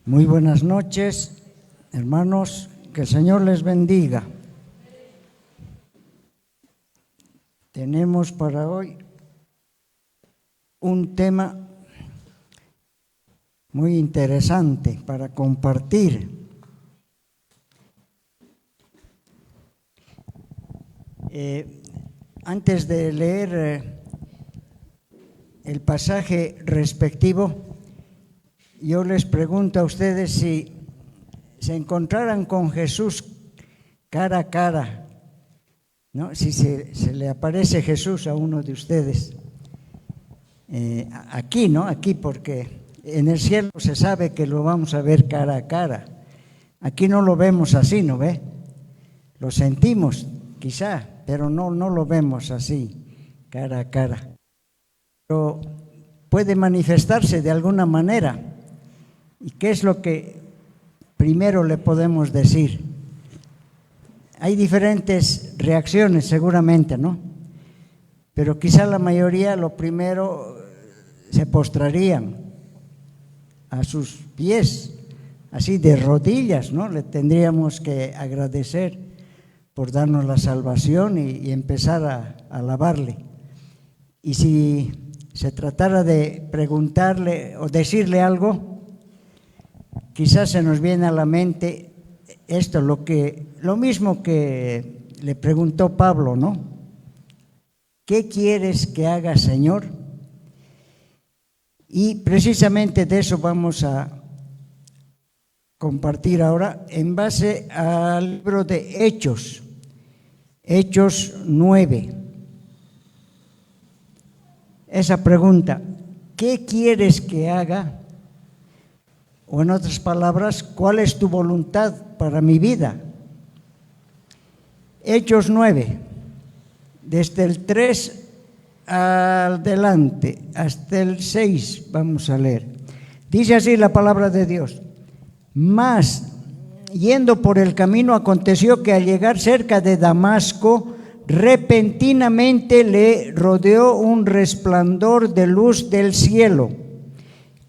Muy buenas noches, hermanos, que el Señor les bendiga. Tenemos para hoy un tema muy interesante para compartir. Antes de leer el pasaje respectivo, yo les pregunto a ustedes si se encontraran con Jesús cara a cara, ¿no? Si se le aparece Jesús a uno de ustedes, aquí, ¿no? Aquí, porque en el cielo se sabe que lo vamos a ver cara a cara. Aquí no lo vemos así, ¿no ve? Lo sentimos, quizá, pero no lo vemos así, cara a cara. Pero puede manifestarse de alguna manera. ¿Y qué es lo que primero le podemos decir? Hay diferentes reacciones seguramente, ¿no? Pero quizá la mayoría lo primero se postrarían a sus pies, así de rodillas, ¿no? Le tendríamos que agradecer por darnos la salvación y empezar a alabarle. Y si se tratara de preguntarle o decirle algo, quizás se nos viene a la mente esto, lo mismo que le preguntó Pablo, ¿no? ¿Qué quieres que haga, Señor? Y precisamente de eso vamos a compartir ahora en base al libro de Hechos 9. Esa pregunta, ¿qué quieres que haga? O en otras palabras, ¿cuál es tu voluntad para mi vida? Hechos 9, desde el 3 adelante hasta el 6 vamos a leer. Dice así la palabra de Dios: Mas, yendo por el camino, aconteció que al llegar cerca de Damasco, repentinamente le rodeó un resplandor de luz del cielo.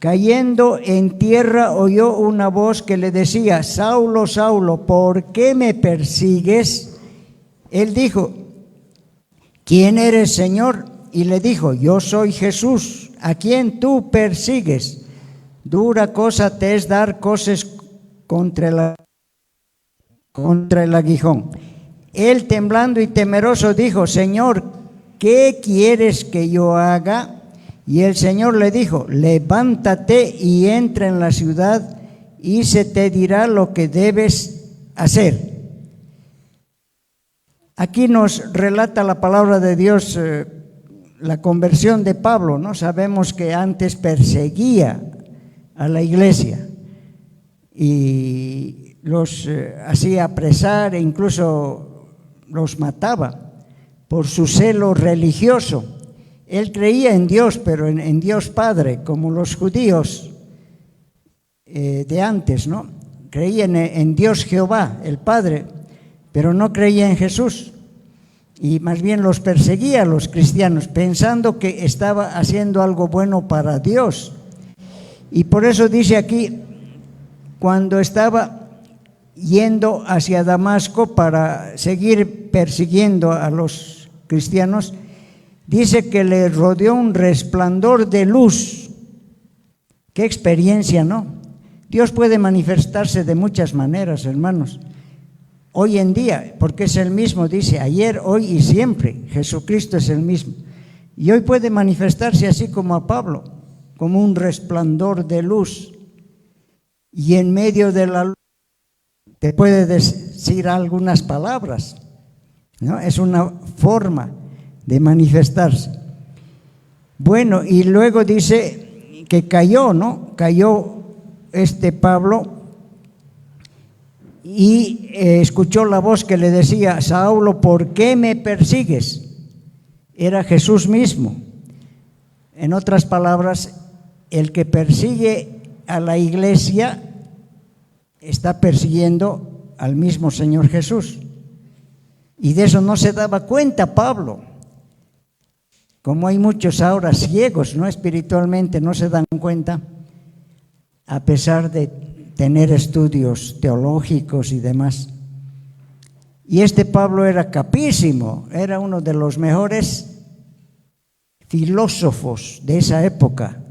Cayendo en tierra, oyó una voz que le decía: Saulo, Saulo, ¿por qué me persigues? Él dijo: ¿Quién eres, Señor? Y le dijo: Yo soy Jesús, a quien tú persigues. Dura cosa te es dar coces contra el aguijón. Él, temblando y temeroso, dijo: Señor, ¿qué quieres que yo haga? Y el Señor le dijo: levántate y entra en la ciudad, y se te dirá lo que debes hacer. Aquí nos relata la palabra de Dios la conversión de Pablo, ¿no? Sabemos que antes perseguía a la iglesia y los hacía apresar e incluso los mataba por su celo religioso. Él creía en Dios, pero en Dios Padre, como los judíos de antes, ¿no? Creían en Dios Jehová, el Padre, pero no creía en Jesús. Y más bien los perseguía a los cristianos, pensando que estaba haciendo algo bueno para Dios. Y por eso dice aquí, cuando estaba yendo hacia Damasco para seguir persiguiendo a los cristianos, dice que le rodeó un resplandor de luz. Qué experiencia, ¿no? Dios puede manifestarse de muchas maneras, hermanos. Hoy en día, porque es el mismo, dice, ayer, hoy y siempre. Jesucristo es el mismo. Y hoy puede manifestarse así como a Pablo, como un resplandor de luz. Y en medio de la luz te puede decir algunas palabras, ¿no? Es una forma de manifestarse. Bueno, y luego dice que cayó, ¿no? Cayó Pablo y escuchó la voz que le decía: Saulo, ¿por qué me persigues? Era Jesús mismo. En otras palabras, el que persigue a la iglesia está persiguiendo al mismo Señor Jesús. Y de eso no se daba cuenta Pablo. Como hay muchos ahora ciegos, ¿no? Espiritualmente no se dan cuenta, a pesar de tener estudios teológicos y demás. Y este Pablo era capísimo, era uno de los mejores filósofos de esa época.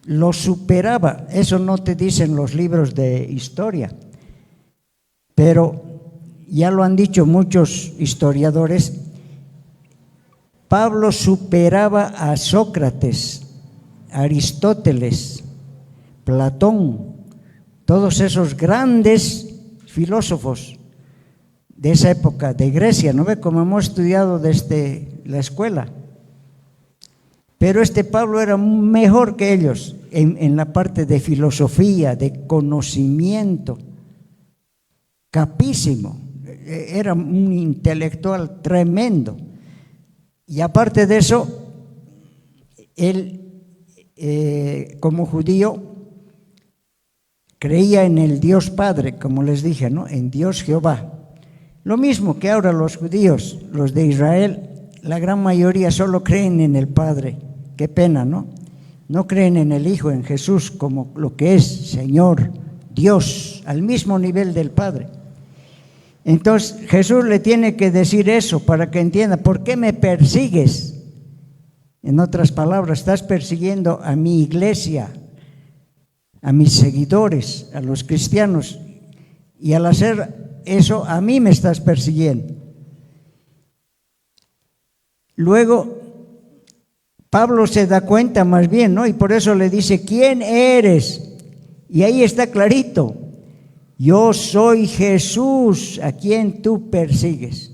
Lo superaba, eso no te dicen los libros de historia, pero ya lo han dicho muchos historiadores. Pablo superaba a Sócrates, Aristóteles, Platón, todos esos grandes filósofos de esa época, de Grecia, ¿no ve? Como hemos estudiado desde la escuela. Pero este Pablo era mejor que ellos en la parte de filosofía, de conocimiento, capísimo, era un intelectual tremendo. Y aparte de eso, él, como judío, creía en el Dios Padre, como les dije, ¿no? En Dios Jehová. Lo mismo que ahora los judíos, los de Israel, la gran mayoría solo creen en el Padre. Qué pena, ¿no? No creen en el Hijo, en Jesús, como lo que es Señor, Dios, al mismo nivel del Padre. Entonces Jesús le tiene que decir eso para que entienda, ¿por qué me persigues? En otras palabras, estás persiguiendo a mi iglesia, a mis seguidores, a los cristianos, y al hacer eso a mí me estás persiguiendo. Luego Pablo se da cuenta más bien, ¿no? Y por eso le dice, ¿quién eres? Y ahí está clarito, yo soy Jesús a quien tú persigues.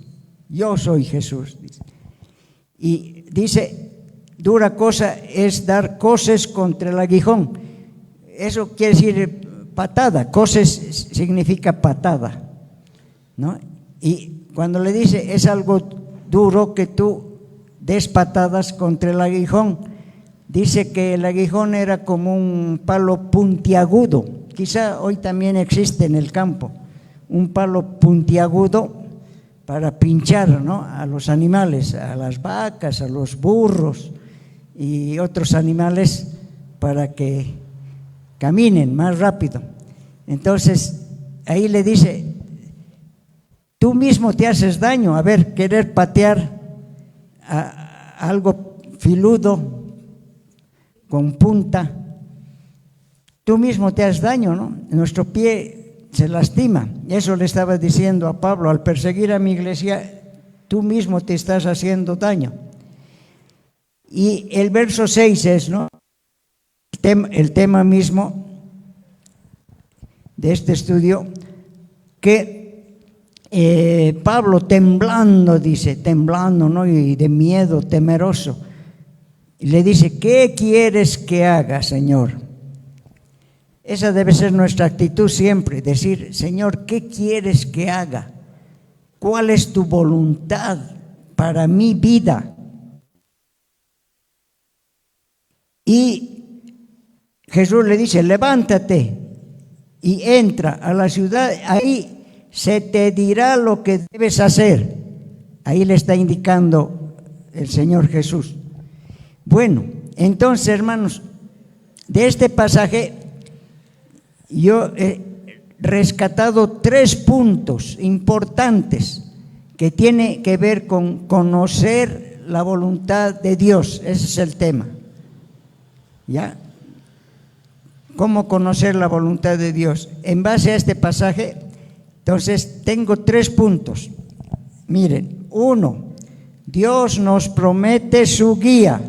Yo soy Jesús, dice. Y dice, dura cosa es dar coces contra el aguijón. Eso quiere decir patada, coces significa patada, ¿no? Y cuando le dice, es algo duro que tú des patadas contra el aguijón, dice que el aguijón era como un palo puntiagudo, quizá hoy también existe en el campo, un palo puntiagudo para pinchar, ¿no? A los animales, a las vacas, a los burros y otros animales para que caminen más rápido. Entonces ahí le dice, tú mismo te haces daño, a ver, querer patear a algo filudo con punta, tú mismo te haces daño, ¿no? Nuestro pie se lastima. Eso le estaba diciendo a Pablo, al perseguir a mi iglesia, tú mismo te estás haciendo daño. Y el verso 6 es, ¿no? El tema mismo de este estudio, que Pablo temblando, dice, temblando, ¿no? Y de miedo, temeroso, y le dice, ¿qué quieres que haga, Señor? Esa debe ser nuestra actitud siempre, decir, Señor, ¿qué quieres que haga? ¿Cuál es tu voluntad para mi vida? Y Jesús le dice, levántate y entra a la ciudad, ahí se te dirá lo que debes hacer. Ahí le está indicando el Señor Jesús. Bueno, entonces, hermanos, de este pasaje yo he rescatado 3 puntos importantes que tiene que ver con conocer la voluntad de Dios. Ese es el tema. ¿Ya? ¿Cómo conocer la voluntad de Dios? En base a este pasaje, entonces tengo 3 puntos. Miren, 1, Dios nos promete su guía.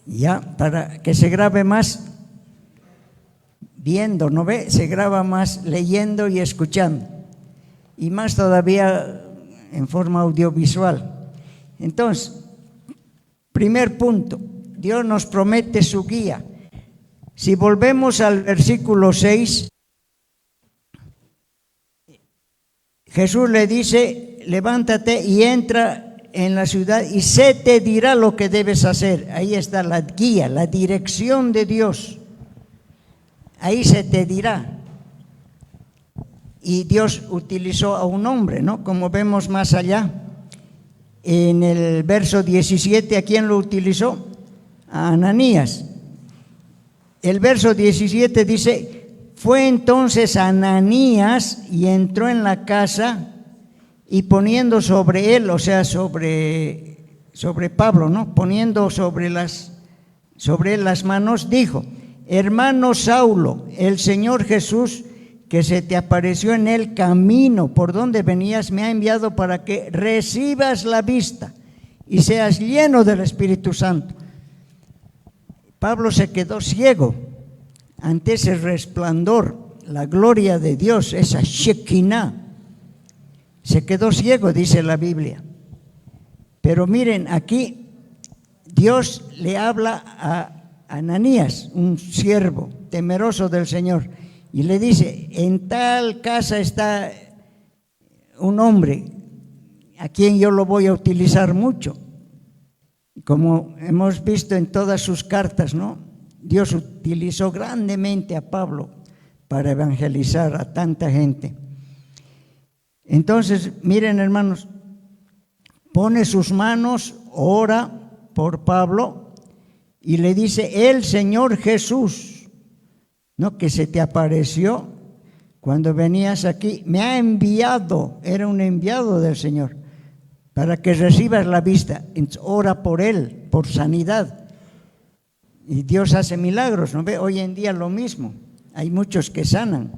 Ya, para que se grabe más viendo, ¿no ve? Se graba más leyendo y escuchando. Y más todavía en forma audiovisual. Entonces, primer punto, Dios nos promete su guía. Si volvemos al versículo 6, Jesús le dice, levántate y entra en la ciudad y se te dirá lo que debes hacer. Ahí está la guía, la dirección de Dios. Ahí se te dirá. Y Dios utilizó a un hombre, ¿no? Como vemos más allá, en el verso 17, ¿a quién lo utilizó? A Ananías. El verso 17 dice: fue entonces Ananías y entró en la casa y poniendo sobre él, o sea, sobre Pablo, ¿no? Poniendo sobre él las manos, dijo: hermano Saulo, el Señor Jesús, que se te apareció en el camino por donde venías, me ha enviado para que recibas la vista y seas lleno del Espíritu Santo. Pablo se quedó ciego ante ese resplandor, la gloria de Dios, esa Shekinah. Se quedó ciego, dice la Biblia. Pero miren, aquí Dios le habla a Ananías, un siervo temeroso del Señor, y le dice: en tal casa está un hombre a quien yo lo voy a utilizar mucho. Como hemos visto en todas sus cartas, ¿no? Dios utilizó grandemente a Pablo para evangelizar a tanta gente. Entonces, miren, hermanos, pone sus manos, ora por Pablo y le dice: el Señor Jesús, ¿no?, que se te apareció cuando venías aquí, me ha enviado, era un enviado del Señor, para que recibas la vista. Entonces, ora por él, por sanidad. Y Dios hace milagros, ¿no ve? Hoy en día lo mismo. Hay muchos que sanan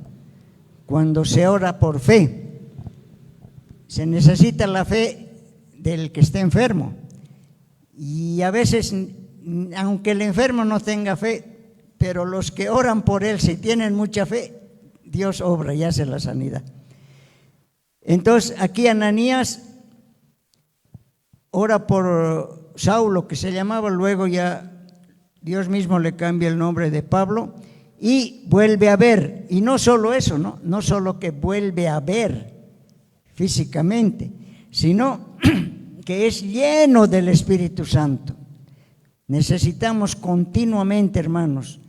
cuando se ora por fe. Se necesita la fe del que esté enfermo. Y a veces, aunque el enfermo no tenga fe, pero los que oran por él, si tienen mucha fe, Dios obra y hace la sanidad. Entonces, aquí Ananías ora por Saulo, que se llamaba, luego ya Dios mismo le cambia el nombre de Pablo, y vuelve a ver. Y no solo eso, no solo que vuelve a ver físicamente, sino que es lleno del Espíritu Santo. Necesitamos continuamente, hermanos,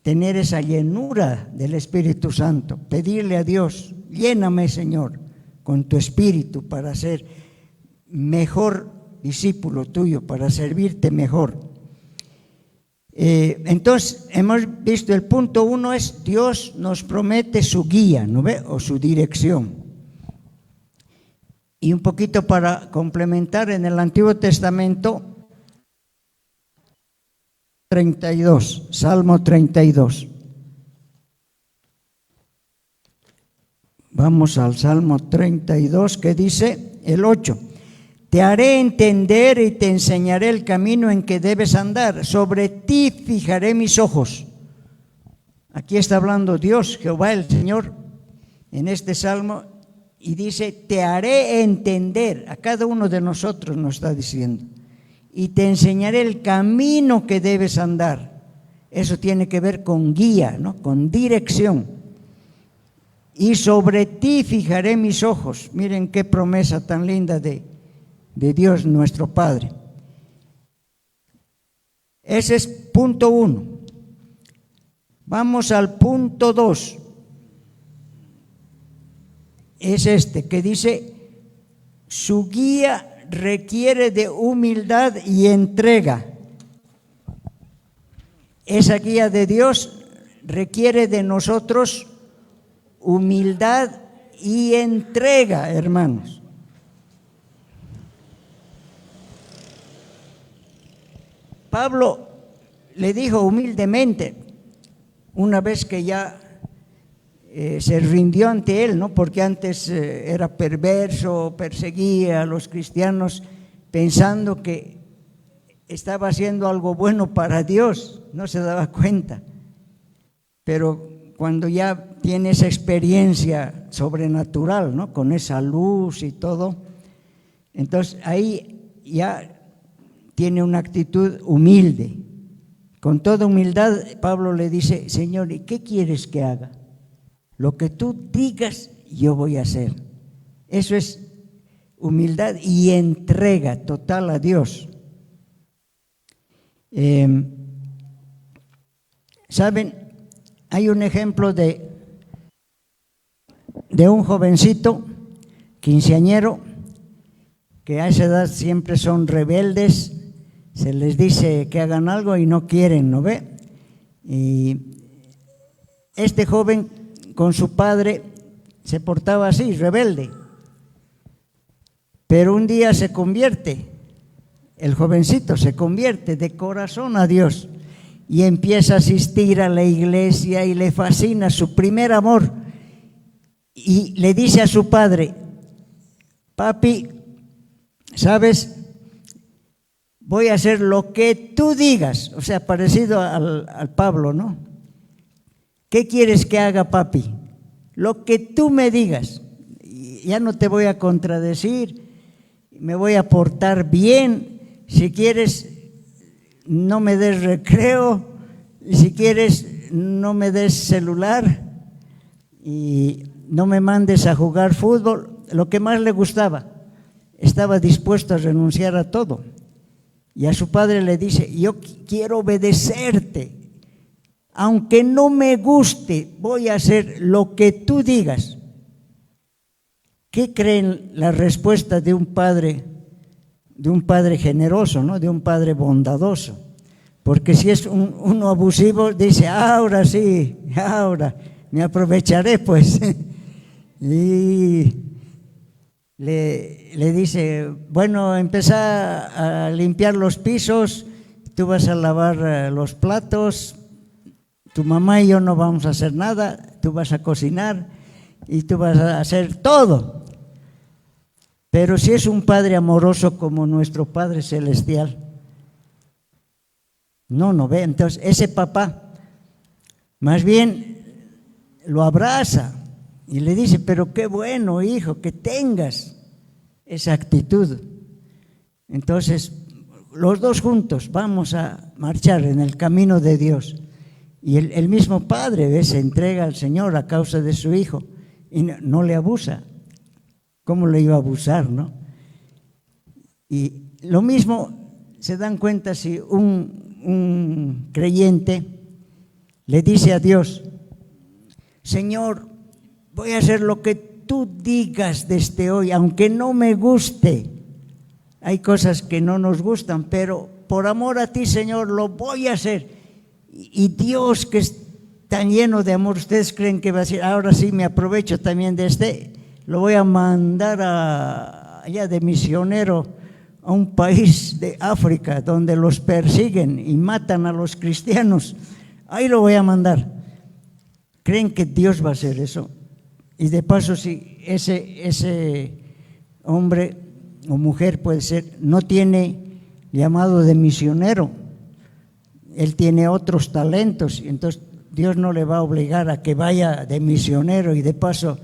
tener esa llenura del Espíritu Santo, pedirle a Dios: lléname, Señor, con tu Espíritu para ser mejor discípulo tuyo, para servirte mejor. Entonces, hemos visto el punto 1 es: Dios nos promete su guía, ¿no ve?, o su dirección. Y un poquito para complementar, en el Antiguo Testamento, 32, Salmo 32. Vamos al Salmo 32, que dice el 8: te haré entender y te enseñaré el camino en que debes andar, sobre ti fijaré mis ojos. Aquí está hablando Dios, Jehová el Señor, en este salmo, y dice: te haré entender. A cada uno de nosotros nos está diciendo: y te enseñaré el camino que debes andar. Eso tiene que ver con guía, ¿no?, con dirección. Y sobre ti fijaré mis ojos. Miren qué promesa tan linda de Dios nuestro Padre. Ese es punto 1. Vamos al punto 2. Es este que dice: su guía requiere de humildad y entrega. Esa guía de Dios requiere de nosotros humildad y entrega, hermanos. Pablo le dijo humildemente, una vez que ya se rindió ante él, ¿no?, porque antes era perverso, perseguía a los cristianos pensando que estaba haciendo algo bueno para Dios, no se daba cuenta. Pero cuando ya tiene esa experiencia sobrenatural, ¿no?, con esa luz y todo, entonces ahí ya tiene una actitud humilde. Con toda humildad, Pablo le dice: Señor, ¿y qué quieres que haga? Lo que tú digas, yo voy a hacer. Eso es humildad y entrega total a Dios. ¿Saben? Hay un ejemplo de un jovencito quinceañero que a esa edad siempre son rebeldes, Se les dice que hagan algo y no quieren, ¿no ve? Y este joven con su padre se portaba así, rebelde. Pero un día se convierte, el jovencito se convierte de corazón a Dios y empieza a asistir a la iglesia y le fascina su primer amor. Y le dice a su padre: papi, ¿sabes? Voy a hacer lo que tú digas. O sea, parecido al Pablo, ¿no? ¿Qué quieres que haga, papi? Lo que tú me digas. Ya no te voy a contradecir, me voy a portar bien. Si quieres, no me des recreo. Si quieres, no me des celular. Y no me mandes a jugar fútbol. Lo que más le gustaba. Estaba dispuesto a renunciar a todo. Y a su padre le dice: yo quiero obedecerte. Aunque no me guste, voy a hacer lo que tú digas. ¿Qué creen la respuesta de un padre generoso, ¿no? De un padre bondadoso? Porque si es uno abusivo, dice: ahora sí, ahora me aprovecharé, pues. Y le dice: bueno, empieza a limpiar los pisos, tú vas a lavar los platos, tu mamá y yo no vamos a hacer nada, tú vas a cocinar y tú vas a hacer todo. Pero si es un padre amoroso como nuestro Padre Celestial, no ve. Entonces ese papá más bien lo abraza y le dice: pero qué bueno, hijo, que tengas esa actitud. Entonces los dos juntos vamos a marchar en el camino de Dios. Y el mismo padre se entrega al Señor a causa de su hijo y no le abusa. ¿Cómo le iba a abusar, no? Y lo mismo se dan cuenta si un creyente le dice a Dios: Señor, voy a hacer lo que tú digas desde hoy, aunque no me guste. Hay cosas que no nos gustan, pero por amor a ti, Señor, lo voy a hacer. Y Dios, que es tan lleno de amor, ¿ustedes creen que va a decir: ahora sí me aprovecho también de lo voy a mandar allá de misionero a un país de África donde los persiguen y matan a los cristianos? Ahí lo voy a mandar. ¿Creen que Dios va a hacer eso? Y de paso, si ese hombre o mujer, puede ser, no tiene llamado de misionero, él tiene otros talentos, entonces Dios no le va a obligar a que vaya de misionero y de paso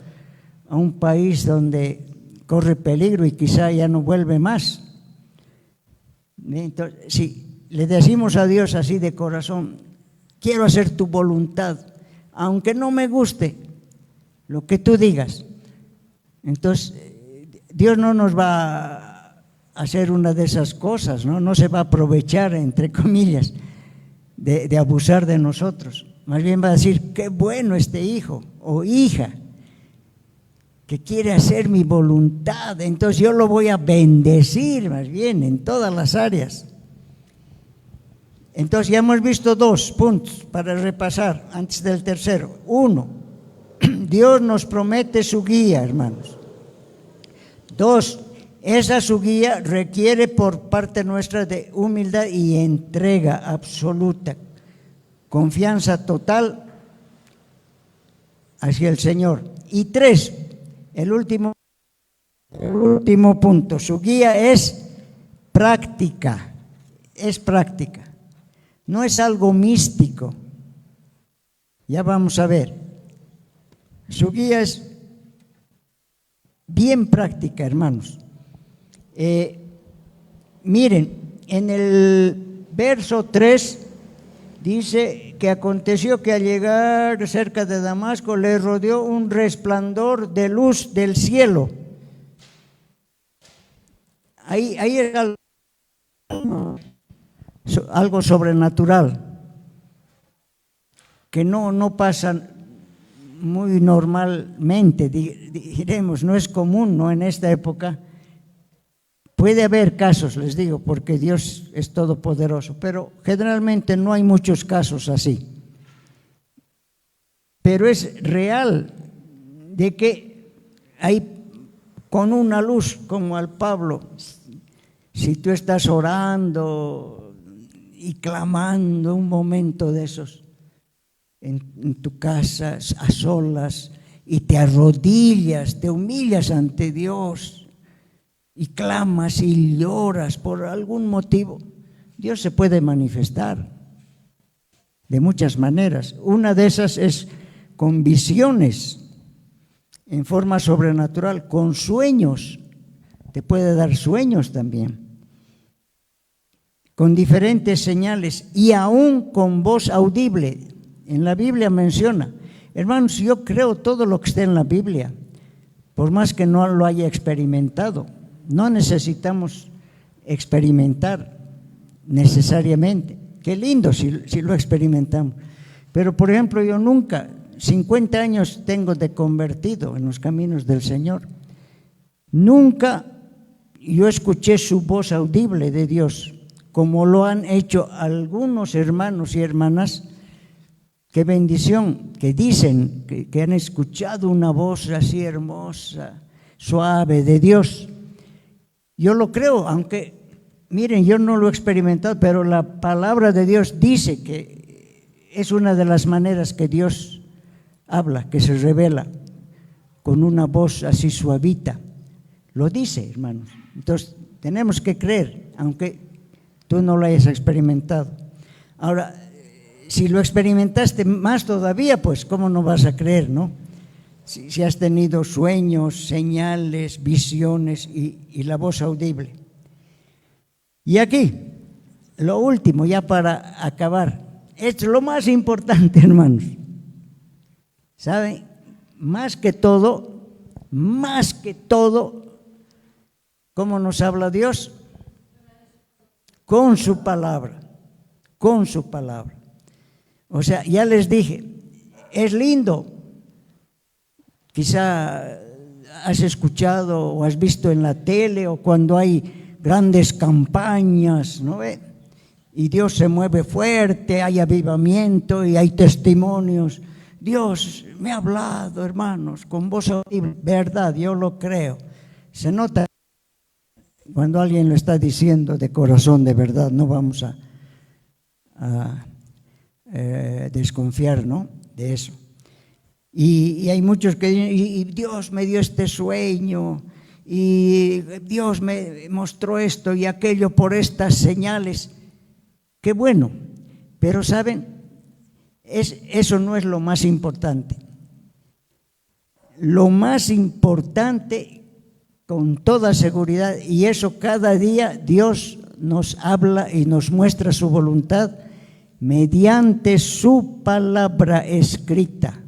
a un país donde corre peligro y quizá ya no vuelve más. Entonces, si le decimos a Dios así de corazón: quiero hacer tu voluntad, aunque no me guste lo que tú digas, entonces Dios no nos va a hacer una de esas cosas, no se va a aprovechar, entre comillas, de abusar de nosotros. Más bien va a decir: qué bueno este hijo o hija que quiere hacer mi voluntad, entonces yo lo voy a bendecir más bien en todas las áreas. Entonces ya hemos visto 2 puntos para repasar antes del tercero. 1, Dios nos promete su guía, hermanos. 2, esa su guía requiere por parte nuestra de humildad y entrega absoluta, confianza total hacia el Señor. Y 3, el último punto, su guía es práctica, no es algo místico. Ya vamos a ver, su guía es bien práctica, hermanos. Miren, en el verso 3 dice que aconteció que al llegar cerca de Damasco le rodeó un resplandor de luz del cielo. Ahí era algo sobrenatural que no pasa muy normalmente, diremos, no es común, ¿no? En esta época, Puede haber casos, les digo, porque Dios es todopoderoso, pero generalmente no hay muchos casos así. Pero es real de que hay con una luz como al Pablo, si tú estás orando y clamando un momento de esos en tu casa a solas y te arrodillas, te humillas ante Dios y clamas y lloras por algún motivo, Dios se puede manifestar de muchas maneras. Una de esas es con visiones en forma sobrenatural, con sueños, te puede dar sueños también, con diferentes señales y aún con voz audible. En la Biblia menciona, hermanos, yo creo todo lo que está en la Biblia, por más que no lo haya experimentado. No necesitamos experimentar necesariamente. Qué lindo si lo experimentamos. Pero, por ejemplo, yo nunca, 50 años tengo de convertido en los caminos del Señor. Nunca yo escuché su voz audible de Dios, como lo han hecho algunos hermanos y hermanas. Qué bendición, que dicen que han escuchado una voz así hermosa, suave de Dios. Yo lo creo, aunque, miren, yo no lo he experimentado, pero la palabra de Dios dice que es una de las maneras que Dios habla, que se revela con una voz así suavita. Lo dice, hermanos. Entonces, tenemos que creer, aunque tú no lo hayas experimentado. Ahora, si lo experimentaste más todavía, pues, ¿cómo no vas a creer, no? Si has tenido sueños, señales, visiones y la voz audible. Y aquí, lo último, ya para acabar, es lo más importante, hermanos. ¿Saben? Más que todo, ¿cómo nos habla Dios? Con su palabra, con su palabra. O sea, ya les dije, es lindo. Quizá has escuchado o has visto en la tele o cuando hay grandes campañas, ¿no ve? Y Dios se mueve fuerte, hay avivamiento y hay testimonios. Dios me ha hablado, hermanos, con voz audible. Verdad, yo lo creo. Se nota cuando alguien lo está diciendo de corazón, de verdad. No vamos a desconfiar, ¿no?, de eso. Y hay muchos que dicen, y Dios me dio este sueño, y Dios me mostró esto y aquello por estas señales. Qué bueno, pero ¿saben? Eso no es lo más importante. Lo más importante, con toda seguridad, y eso cada día Dios nos habla y nos muestra su voluntad mediante su palabra escrita.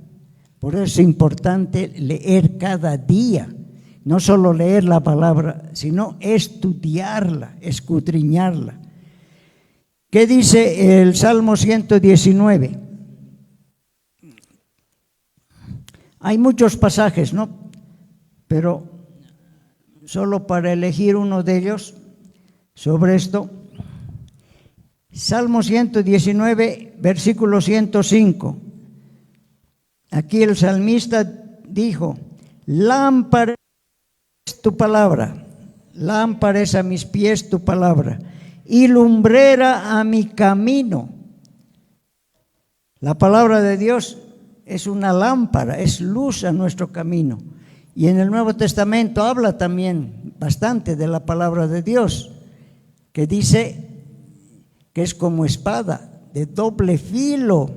Por eso es importante leer cada día, no solo leer la palabra, sino estudiarla, escudriñarla. ¿Qué dice el Salmo 119? Hay muchos pasajes, ¿no? Pero solo para elegir uno de ellos sobre esto. Salmo 119, versículo 105. Aquí el salmista dijo, lámpara es tu palabra, lámpara es a mis pies tu palabra, y lumbrera a mi camino. La palabra de Dios es una lámpara, es luz a nuestro camino. Y en el Nuevo Testamento habla también bastante de la palabra de Dios, que dice que es como espada de doble filo.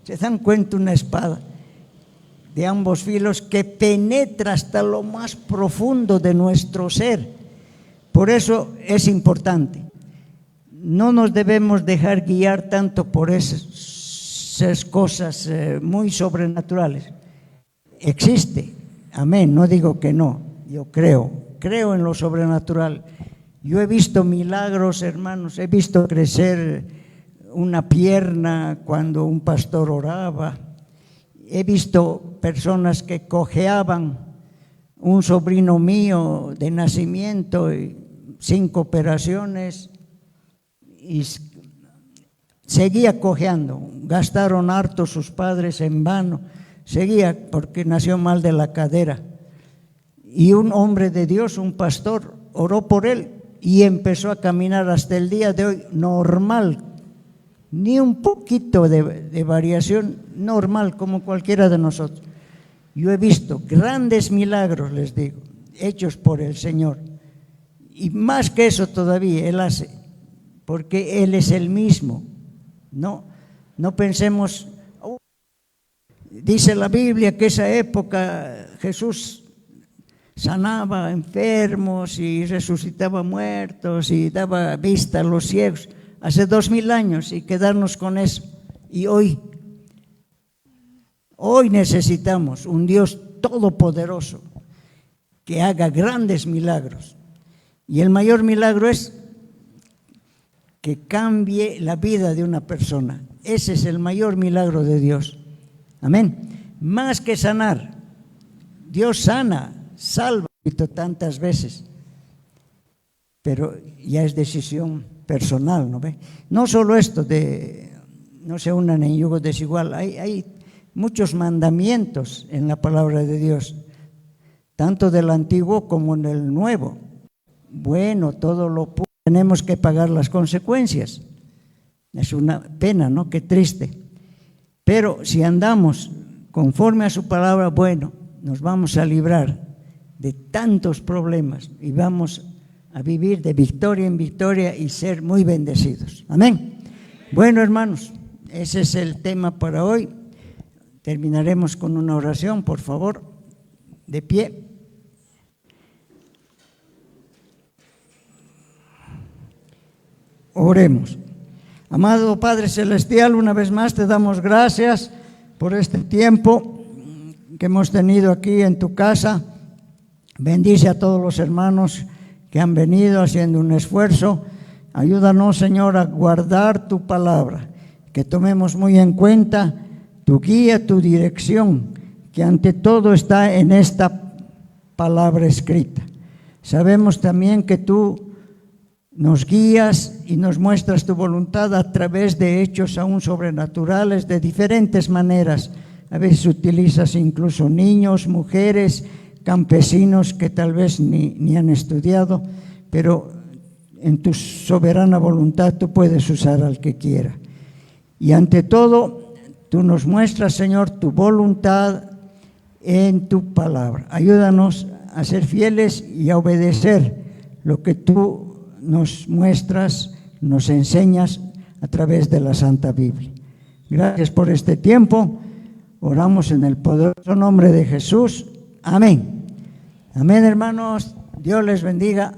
¿Se dan cuenta? Una espada de ambos filos que penetra hasta lo más profundo de nuestro ser. Por eso es importante. No nos debemos dejar guiar tanto por esas cosas muy sobrenaturales. Existe, amén, no digo que no, yo creo en lo sobrenatural. Yo he visto milagros, hermanos, he visto crecer una pierna cuando un pastor oraba. He visto personas que cojeaban, un sobrino mío de nacimiento, y 5 operaciones y seguía cojeando. Gastaron harto sus padres en vano, seguía porque nació mal de la cadera. Y un hombre de Dios, un pastor, oró por él y empezó a caminar hasta el día de hoy normal, ni un poquito de variación, normal como cualquiera de nosotros. Yo he visto grandes milagros, les digo, hechos por el Señor. Y más que eso todavía Él hace, porque Él es el mismo. No pensemos, dice la Biblia que esa época Jesús sanaba enfermos y resucitaba muertos y daba vista a los ciegos hace 2000 años, y quedarnos con eso. Y hoy necesitamos un Dios todopoderoso que haga grandes milagros. Y el mayor milagro es que cambie la vida de una persona. Ese es el mayor milagro de Dios. Amén. Más que sanar, Dios sana, salva tantas veces, pero ya es decisión personal, ¿no ve? No solo esto de no se unan en yugo desigual, hay muchos mandamientos en la palabra de Dios, tanto del Antiguo como en el Nuevo. Bueno, todo lo tenemos que pagar las consecuencias. Es una pena, ¿no? Qué triste. Pero si andamos conforme a su palabra, bueno, nos vamos a librar de tantos problemas y vamos a vivir de victoria en victoria y ser muy bendecidos. Amén. Bueno, hermanos, ese es el tema para hoy. Terminaremos con una oración, por favor, de pie. Oremos. Amado Padre Celestial, una vez más te damos gracias por este tiempo que hemos tenido aquí en tu casa. Bendice a todos los hermanos que han venido haciendo un esfuerzo. Ayúdanos, Señor, a guardar tu palabra, que tomemos muy en cuenta tu guía, tu dirección, que ante todo está en esta palabra escrita. Sabemos también que tú nos guías y nos muestras tu voluntad a través de hechos aún sobrenaturales de diferentes maneras. A veces utilizas incluso niños, mujeres, campesinos que tal vez ni han estudiado, pero en tu soberana voluntad tú puedes usar al que quiera. Y ante todo, tú nos muestras, Señor, tu voluntad en tu palabra. Ayúdanos a ser fieles y a obedecer lo que tú nos muestras, nos enseñas a través de la Santa Biblia. Gracias por este tiempo. Oramos en el poderoso nombre de Jesús. Amén. Amén, hermanos. Dios les bendiga.